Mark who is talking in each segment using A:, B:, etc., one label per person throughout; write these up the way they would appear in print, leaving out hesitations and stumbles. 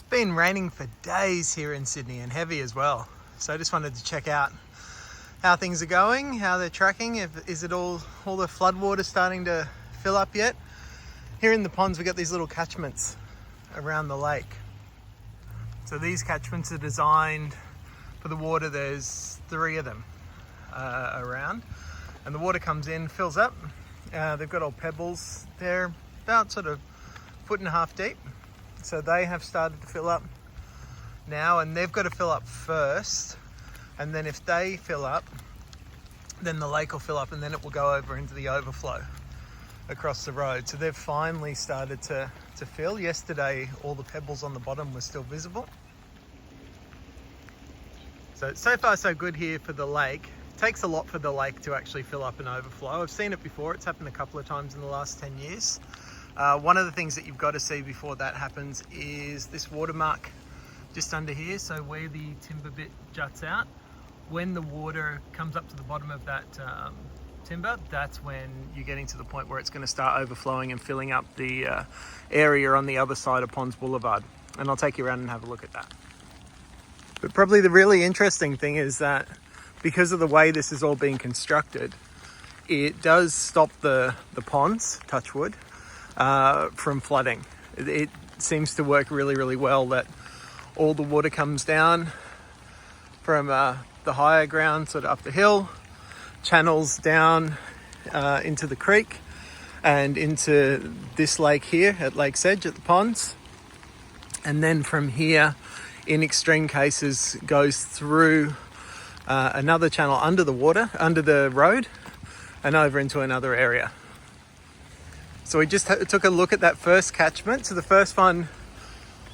A: Been raining for days here in Sydney and heavy as well. So I just wanted to check out how things are going, how they're tracking. Is it all the floodwater starting to fill up yet? Here in the ponds, we've got these little catchments around the lake. So these catchments are designed for the water. There's 3 of them around, and the water comes in, fills up. They've got old pebbles. They're about sort of 1.5 feet deep. So they have started to fill up now, and they've got to fill up first. And then if they fill up, then the lake will fill up, and then it will go over into the overflow across the road. So they've finally started to fill. Yesterday, all the pebbles on the bottom were still visible. So far so good here for the lake. It takes a lot for the lake to actually fill up and overflow. I've seen it before. It's happened a couple of times in the last 10 years. One of the things that you've got to see before that happens is this watermark just under here. So where the timber bit juts out, when the water comes up to the bottom of that timber, that's when you're getting to the point where it's going to start overflowing and filling up the area on the other side of Ponds Boulevard. And I'll take you around and have a look at that. But probably the really interesting thing is that because of the way this is all being constructed, it does stop the ponds, touch wood, from flooding. It seems to work really, really well that all the water comes down from the higher ground, sort of up the hill, channels down into the creek and into this lake here at Lake's Edge at the ponds. And then from here, in extreme cases, goes through another channel under the water, under the road, and over into another area. So we just took a look at that first catchment. So the first one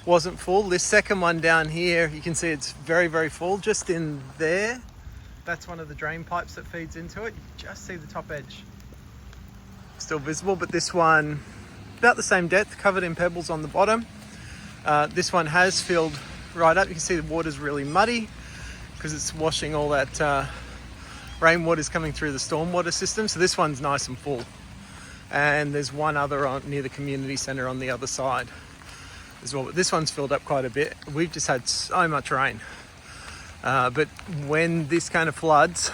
A: wasn't full. This second one down here, you can see it's very, very full. Just in there, that's one of the drain pipes that feeds into it. You just see the top edge still visible, but this one, about the same depth, covered in pebbles on the bottom. This one has filled right up. You can see the water's really muddy because it's washing all that rainwater's coming through the stormwater system. So this one's nice and full. And there's one other near the community centre on the other side as well. But this one's filled up quite a bit. We've just had so much rain. But when this kind of floods,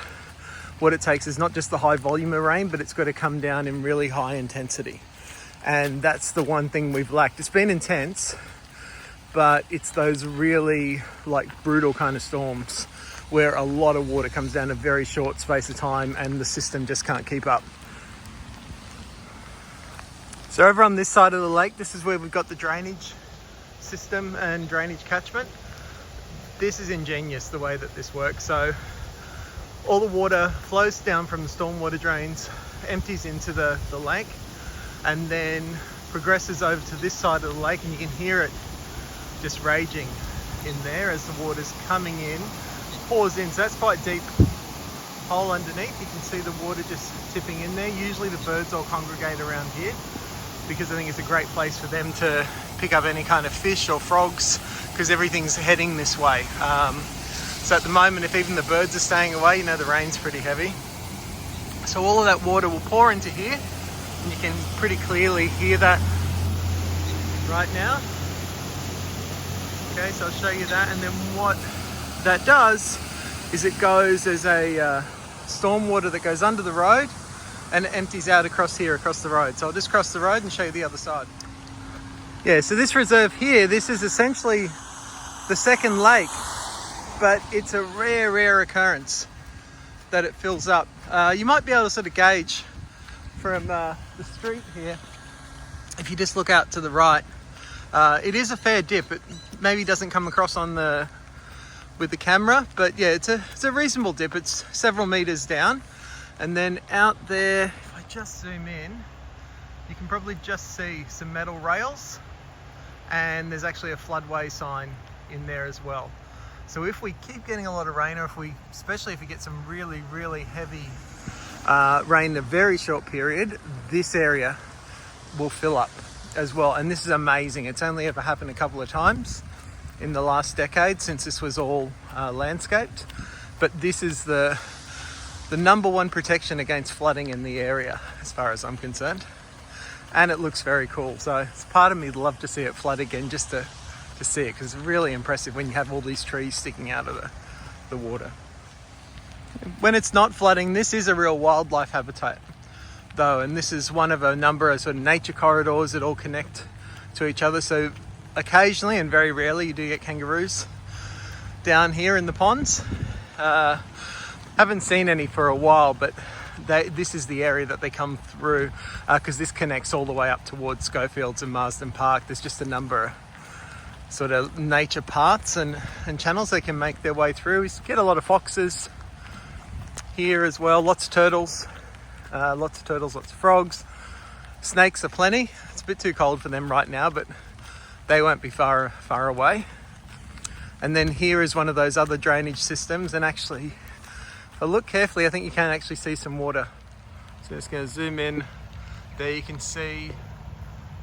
A: what it takes is not just the high volume of rain, but it's got to come down in really high intensity. And that's the one thing we've lacked. It's been intense, but it's those really brutal kind of storms where a lot of water comes down in a very short space of time and the system just can't keep up. So over on this side of the lake, this is where we've got the drainage system and drainage catchment. This is ingenious, the way that this works. So all the water flows down from the stormwater drains, empties into the lake, and then progresses over to this side of the lake, and you can hear it just raging in there as the water's coming in, pours in. So that's quite deep hole underneath. You can see the water just tipping in there. Usually the birds all congregate around here because I think it's a great place for them to pick up any kind of fish or frogs because everything's heading this way. So at the moment, if even the birds are staying away, you know the rain's pretty heavy. So all of that water will pour into here, and you can pretty clearly hear that right now. Okay, so I'll show you that, and then what that does is it goes as a stormwater that goes under the road and it empties out across here, across the road. So I'll just cross the road and show you the other side. Yeah, so this reserve here, this is essentially the second lake, but it's a rare occurrence that it fills up. You might be able to sort of gauge from the street here, if you just look out to the right. It is a fair dip. It maybe doesn't come across with the camera, but yeah, it's a reasonable dip. It's several meters down, and then out there, if I just zoom in, you can probably just see some metal rails, and there's actually a floodway sign in there as well. So if we keep getting a lot of rain, or especially if we get some really heavy rain in a very short period, this area will fill up as well. And this is amazing. It's only ever happened a couple of times in the last decade since this was all landscaped. But this is the number one protection against flooding in the area, as far as I'm concerned. And it looks very cool. So it's part of me would love to see it flood again, just to to see it, because it's really impressive when you have all these trees sticking out of the water. When it's not flooding, this is a real wildlife habitat though, and this is one of a number of sort of nature corridors that all connect to each other. So occasionally, and very rarely, you do get kangaroos down here in the ponds. Haven't seen any for a while, but this is the area that they come through, because this connects all the way up towards Schofields and Marsden Park. There's just a number of sort of nature paths and channels they can make their way through. We get a lot of foxes here as well, lots of turtles, lots of frogs. Snakes are plenty. It's a bit too cold for them right now, but they won't be far away. And then here is one of those other drainage systems, and actually, if I look carefully, I think you can actually see some water. So just going to zoom in. There you can see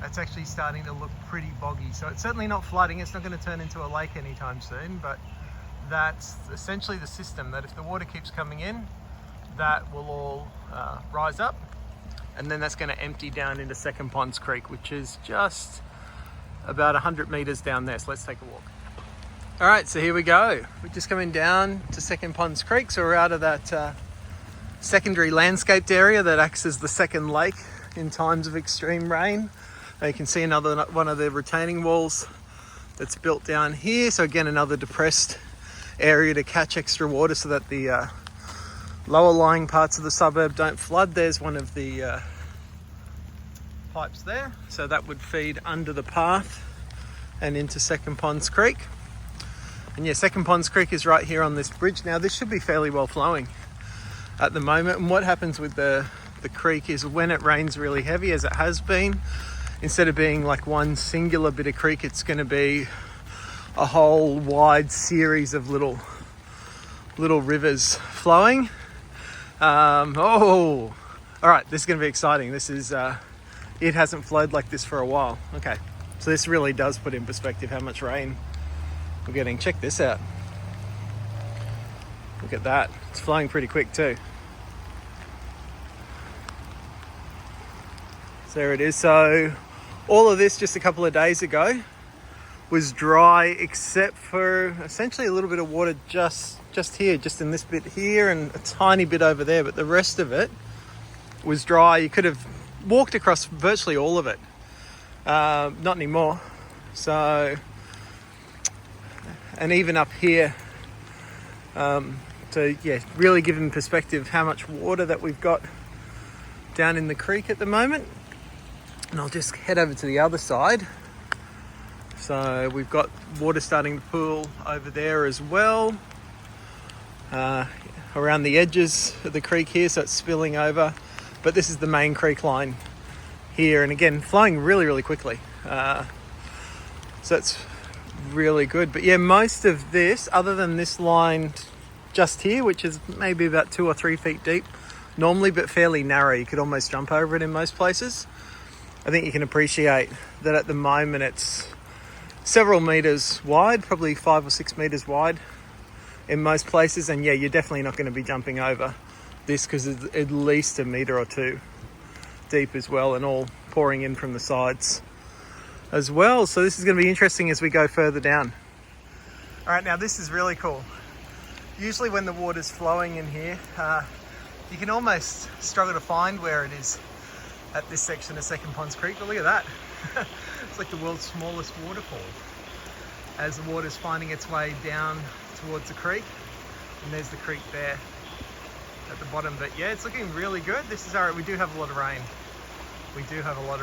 A: it's actually starting to look pretty boggy. So it's certainly not flooding. It's not going to turn into a lake anytime soon, but that's essentially the system, that if the water keeps coming in, that will all rise up, and then that's going to empty down into Second Ponds Creek, which is just about 100 meters down there. So let's take a walk. All right, so here we go. We're just coming down to Second Ponds Creek. So we're out of that secondary landscaped area that acts as the second lake in times of extreme rain. You can see another one of the retaining walls that's built down here. So again, another depressed area to catch extra water so that the lower lying parts of the suburb don't flood. There's one of the pipes there. So that would feed under the path and into Second Ponds Creek. And yeah, Second Ponds Creek is right here on this bridge. Now this should be fairly well flowing at the moment. And what happens with the creek is when it rains really heavy, as it has been, instead of being like one singular bit of creek, it's going to be a whole wide series of little rivers flowing. All right, this is going to be exciting. This is, it hasn't flowed like this for a while. Okay, so this really does put in perspective how much rain we're getting. Check this out. Look at that. It's flowing pretty quick too. So there it is. So all of this just a couple of days ago was dry, except for essentially a little bit of water just here, just in this bit here and a tiny bit over there, but the rest of it was dry. You could have walked across virtually all of it. Not anymore. So, and even up here, so yeah, really giving perspective how much water that we've got down in the creek at the moment. And I'll just head over to the other side. So we've got water starting to pool over there as well, around the edges of the creek here, so it's spilling over. But this is the main creek line here, and again, flowing really, really quickly. So it's really good. But yeah, most of this, other than this line just here, which is maybe about 2 or 3 feet deep normally, but fairly narrow, you could almost jump over it in most places. I think you can appreciate that at the moment it's several meters wide, probably 5 or 6 meters wide in most places. And yeah, you're definitely not going to be jumping over this, because it's at least 1 meter or 2 deep as well, and all pouring in from the sides as well. So this is going to be interesting as we go further down. All right, now this is really cool. Usually when the water's flowing in here, you can almost struggle to find where it is at this section of Second Ponds Creek, but look at that. It's like the world's smallest waterfall as the water's finding its way down towards the creek. And there's the creek there at the bottom. But yeah, it's looking really good. This is alright. We do have a lot of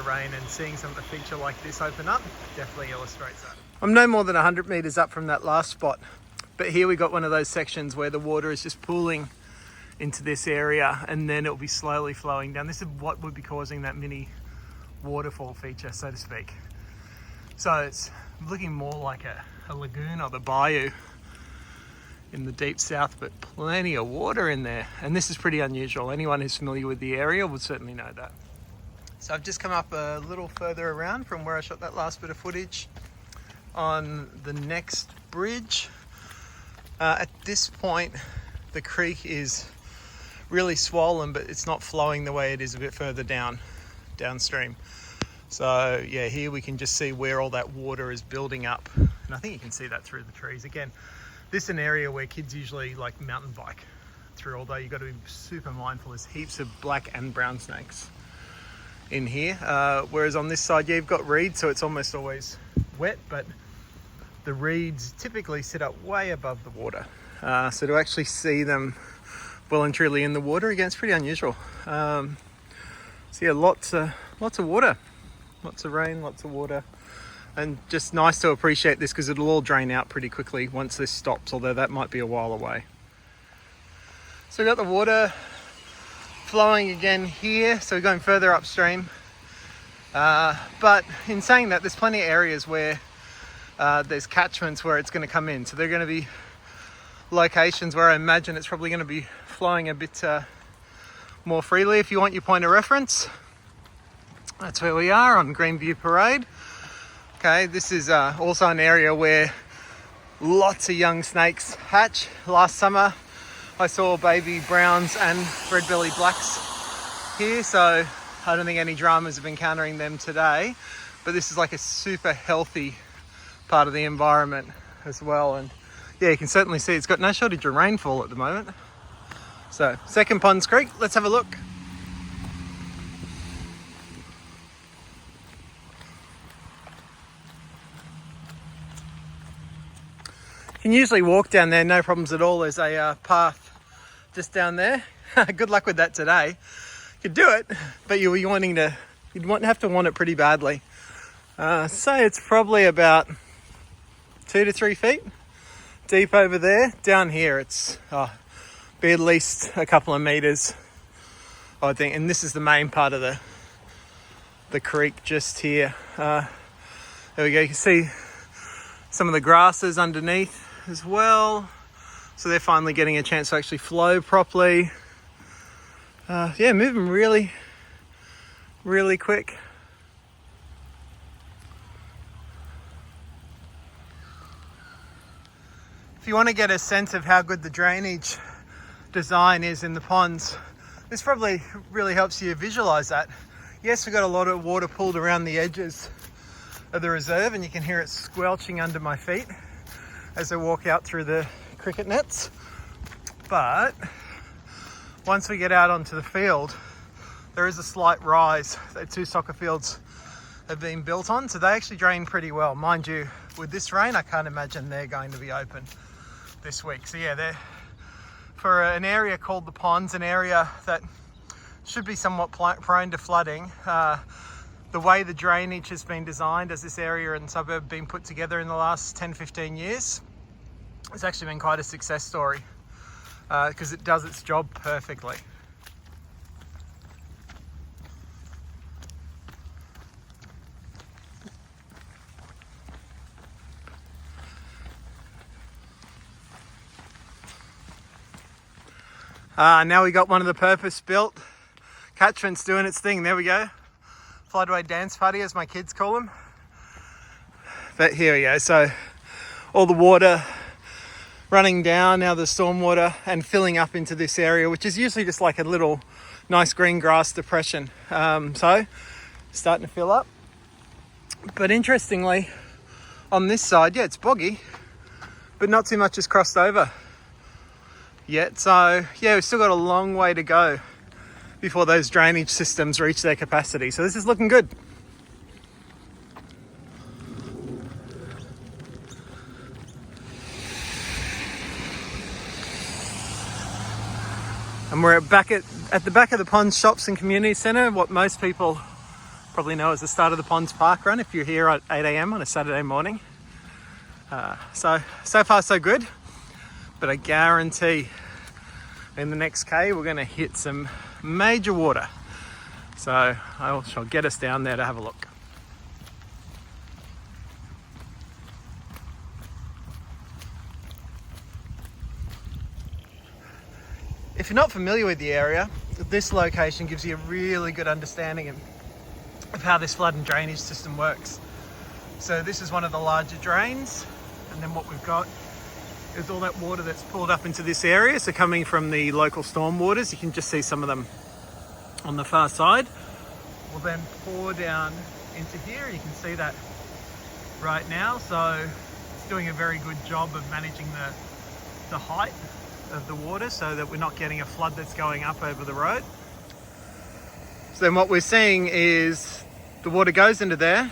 A: rain. And seeing something feature like this open up definitely illustrates that. I'm no more than 100 meters up from that last spot, but here we got one of those sections where the water is just pooling into this area, and then it'll be slowly flowing down. This is what would be causing that mini waterfall feature, so to speak. So it's looking more like a lagoon or the bayou in the deep south, but plenty of water in there. And this is pretty unusual. Anyone who's familiar with the area would certainly know that. So I've just come up a little further around from where I shot that last bit of footage on the next bridge. At this point, the creek is really swollen, but it's not flowing the way it is a bit further downstream. So yeah, here we can just see where all that water is building up And I think you can see that through the trees. Again, this is an area where kids usually like mountain bike through, although you've got to be super mindful. There's heaps of black and brown snakes in here. Whereas on this side, yeah, you've got reeds, so it's almost always wet, but the reeds typically sit up way above the water. So to actually see them well and truly in the water, again, it's pretty unusual. So yeah, lots of water, lots of rain, lots of water. And just nice to appreciate this because it'll all drain out pretty quickly once this stops, although that might be a while away. So we've got the water flowing again here, so we're going further upstream. But in saying that, there's plenty of areas where there's catchments where it's going to come in. So they're going to be locations where I imagine it's probably going to be flowing a bit more freely. If you want your point of reference, that's where we are on Greenview Parade. Okay, this is also an area where lots of young snakes hatch. Last summer I saw baby browns and red-bellied blacks here, so I don't think any dramas of encountering them today, but this is like a super healthy part of the environment as well. And yeah, you can certainly see it's got no shortage of rainfall at the moment. So Second Ponds Creek, let's have a look. You can usually walk down there, no problems at all. There's a path just down there. Good luck with that today. You could do it, but you'd have to want it pretty badly. So it's probably about 2 to 3 feet deep over there. Down here, it's be at least a couple of meters, I think. And this is the main part of the creek just here. There we go. You can see some of the grasses underneath as well, so they're finally getting a chance to actually flow properly. Yeah, moving really quick. If you want to get a sense of how good the drainage design is in the ponds, this probably really helps you visualize that. Yes, we've got a lot of water pulled around the edges of the reserve, and you can hear it squelching under my feet as I walk out through the cricket nets. But once we get out onto the field, there is a slight rise that 2 soccer fields have been built on, so they actually drain pretty well. Mind you, with this rain, I can't imagine they're going to be open this week. So yeah, they're for an area called the Ponds, an area that should be somewhat prone to flooding. The way the drainage has been designed as this area and suburb have been put together in the last 10-15 years, it's actually been quite a success story because it does its job perfectly. Now we got one of the purpose-built catchments doing its thing. There we go. Floodway dance party, as my kids call them. But here we go. So all the water running down, now the storm water, and filling up into this area, which is usually just like a little nice green grass depression. So starting to fill up. But interestingly, on this side, yeah, it's boggy, but not too much has crossed over yet. So yeah, we've still got a long way to go before those drainage systems reach their capacity. So this is looking good. And we're back at the back of the Ponds Shops and Community Centre, what most people probably know as the start of the Ponds Park Run if you're here at 8 a.m. on a Saturday morning. So far so good, but I guarantee in the next K we're going to hit some major water. So I shall get us down there to have a look. If you're not familiar with the area, this location gives you a really good understanding of how this flood and drainage system works. So this is one of the larger drains, and then what we've got is all that water that's pulled up into this area. So coming from the local storm waters, you can just see some of them on the far side, will then pour down into here. You can see that right now. So doing a very good job of managing the height of the water so that we're not getting a flood that's going up over the road. So then what we're seeing is the water goes into there,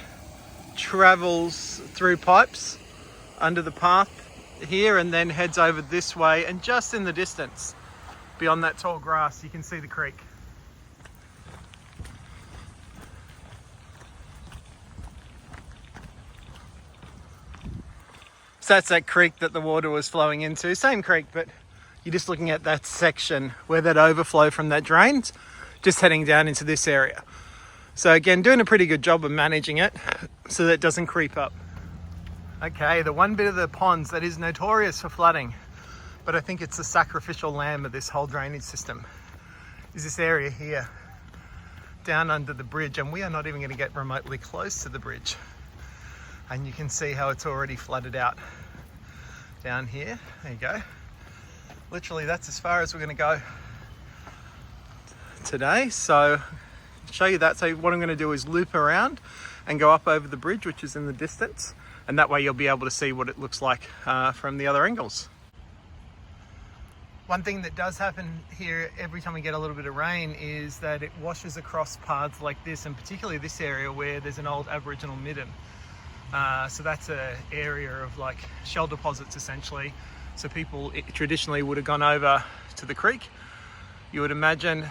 A: travels through pipes under the path here, and then heads over this way, and just in the distance beyond that tall grass you can see the creek. So that's that creek that the water was flowing into. Same creek, but you're just looking at that section where that overflow from that drains, just heading down into this area. So again, doing a pretty good job of managing it so that it doesn't creep up. Okay, the one bit of the ponds that is notorious for flooding, but I think it's the sacrificial lamb of this whole drainage system, is this area here, down under the bridge. And we are not even going to get remotely close to the bridge. And you can see how it's already flooded out down here. There you go. Literally, that's as far as we're going to go today. So I'll show you that. So what I'm going to do is loop around and go up over the bridge, which is in the distance. And that way you'll be able to see what it looks like from the other angles. One thing that does happen here every time we get a little bit of rain is that it washes across paths like this, and particularly this area where there's an old Aboriginal midden. So that's an area of like shell deposits essentially. So people traditionally would have gone over to the creek, you would imagine,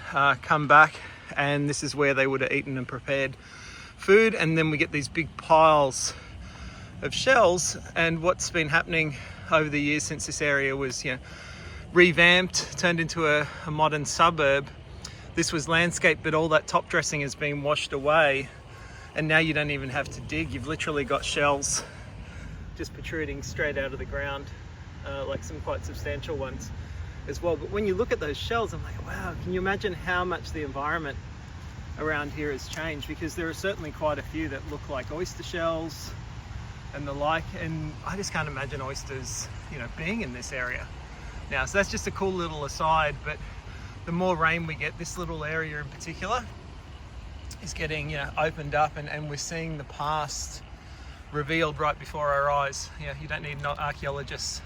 A: come back, and this is where they would have eaten and prepared food. And then we get these big piles of shells. And what's been happening over the years since this area was, revamped, turned into a modern suburb, this was landscape, but all that top dressing has been washed away. And now you don't even have to dig. You've literally got shells just protruding straight out of the ground, like some quite substantial ones as well. But when you look at those shells, I'm like, wow, can you imagine how much the environment around here has changed? Because there are certainly quite a few that look like oyster shells and the like. And I just can't imagine oysters, being in this area now. So that's just a cool little aside. But the more rain we get, this little area in particular is getting opened up, and we're seeing the past revealed right before our eyes. You don't need archaeologists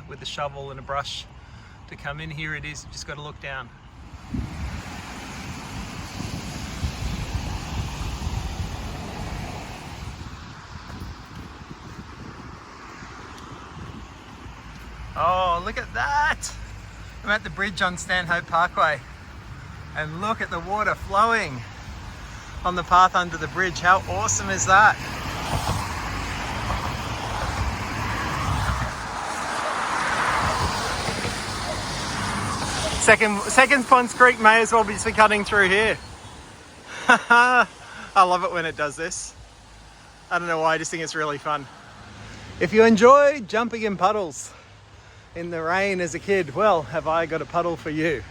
A: with a shovel and a brush to come in. Here it is, you just got to look down. Oh, look at that! I'm at the bridge on Stanhope Parkway, and look at the water flowing on the path under the bridge. How awesome is that? Second Ponds Creek may as well be just cutting through here. I love it when it does this. I don't know why, I just think it's really fun. If you enjoy jumping in puddles in the rain as a kid, well, have I got a puddle for you.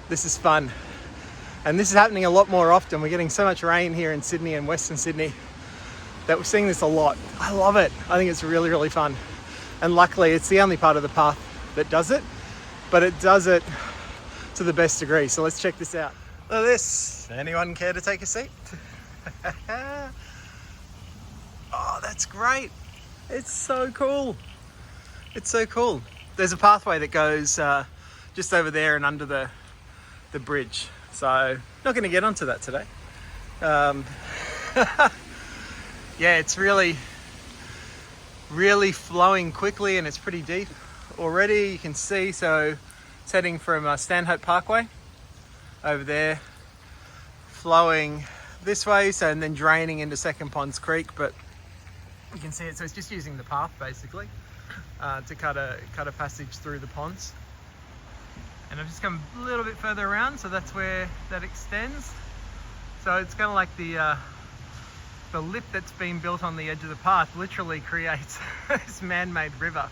A: This is fun. And this is happening a lot more often. We're getting so much rain here in Sydney and Western Sydney that we're seeing this a lot. I love it. I think it's really, really fun. And luckily, it's the only part of the path that does it, but it does it to the best degree. So let's check this out. Look at this. Anyone care to take a seat? Oh, that's great. It's so cool. It's so cool. There's a pathway that goes just over there and under the bridge. So not going to get onto that today. Yeah, it's really, really flowing quickly, and it's pretty deep already. You can see, so it's heading from Stanhope Parkway over there, flowing this way, so, and then draining into Second Ponds Creek. But you can see it, so it's just using the path basically to cut a passage through the ponds. And I've just come a little bit further around, so that's where that extends. So it's kind of like the lip that's been built on the edge of the path literally creates this man-made river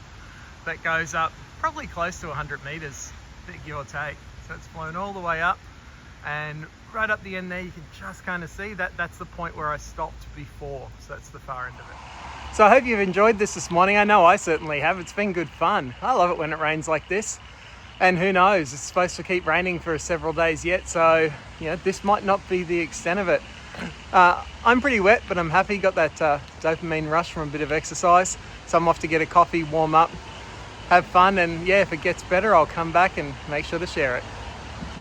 A: that goes up probably close to 100 meters, give or take. So it's flown all the way up, and right up the end there you can just kind of see that's the point where I stopped before. So that's the far end of it. So I hope you've enjoyed this morning. I know I certainly have. It's been good fun. I love it when it rains like this. And who knows, it's supposed to keep raining for several days yet, so this might not be the extent of it. I'm pretty wet, but I'm happy. Got that dopamine rush from a bit of exercise. So I'm off to get a coffee, warm up, have fun, and yeah, if it gets better, I'll come back and make sure to share it.